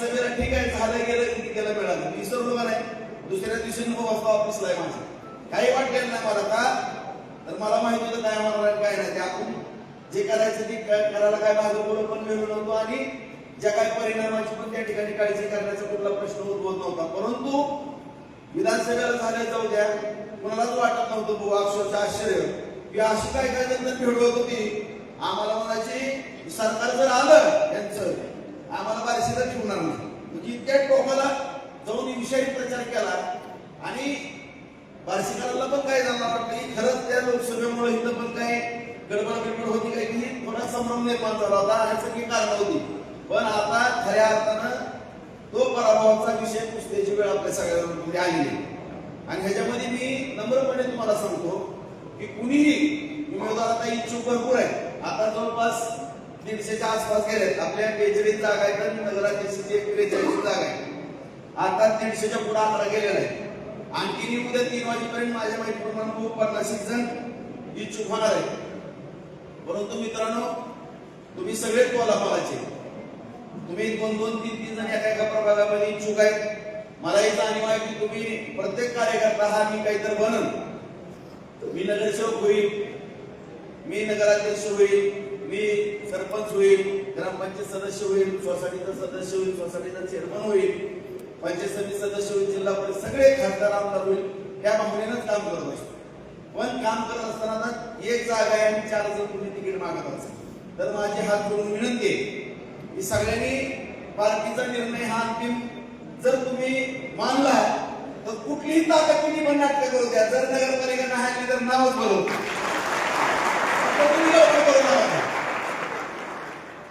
विधानसभेला ठीक आहे झालं गेलं किती केलं मिळालं विसरलो का नाही, दुसऱ्या दिवशी 9 वाजता ऑफिसला आहे माझं, काही वाटलेलं नाही मला का, तर मला माहिती होतं काय म्हणणार काय नाही, ते आपण जे करायचं ते करायला काय मागं पुढं पण वेळ नव्हतो आणि ज्या काही परिणामाची पण त्या ठिकाणी काळजी करण्याचा कुठला प्रश्न उद्भवत नव्हता. परंतु विधानसभेला झाले जाऊ द्या, कोणालाच वाटत नव्हतं बुवा अक्षरशः आश्चर्य की अशी काय काय जण भेट होत होती. आम्हाला म्हणायची सरकार जर आलं यांचं आम्हाला बारशीला ठेवणार नाही, म्हणजे इतक्या टोकाला जाऊन विषयी प्रचार केला आणि बार्शीकरांना पण काय जाणार वाटतं की खरंच त्या लोकसभेमुळे इथं पण काय गडबड होती काय की थोडा संभ्रम निर्माण झाला होता, याचं की कारण होती. पण आता खऱ्या अर्थानं तो पराभवाचा विषय पुसण्याची वेळ आपल्या सगळ्यांमध्ये आलेली आहे. आणि ह्याच्यामध्ये मी नम्रपणे तुम्हाला सांगतो की कुणीही उमेदवार आता इच्छुक भरपूर आहे, आता जवळपास 150च्या आसपास गेलेत. आपल्या 43 जागा आहेत आणि नगराध्यक्षाची 43 जागा आहे. आता 150च्या पुढे 11 गेलेला आहे. आणखी उद्या 3 वाजेपर्यंत माझ्या माहितीप्रमाणे 50 जण इच्छुक होणार आहे. परंतु मित्रांनो तुम्ही सगळेच बोलाचे, तुम्ही 2-2, 3-3 जण एका प्रभागामध्ये इच्छुक आहेत. मला ही जाणीव आहे की तुम्ही प्रत्येक कार्यकर्ता हा मी काहीतरी बनन, मी नगरसेवक होईल, मी नगराध्यक्ष होईल, मी सरपंच होईल, ग्रामपंचायत सदस्य होईल, सोसायटीचा सदस्य होईल, सोसायटीचा चेअरमन होईल, पंचायत समिती सदस्य होईल, जिल्हा परिषद सगळे खासदार आमदार होईल, या भावनेनंच काम करत असतो. पण काम करत असताना एक जागा आहे आणि 4 जण तुम्ही तिकीट मागत असाल तर माझी हात जोडून विनंती आहे की सगळ्यांनी पार्टीचा निर्णय हा अंतिम जर तुम्ही मानला तर कुठलीही ताकद किती पण नाटक करू द्या, जर नगरपालिका नाही तर नावच बोलवतो.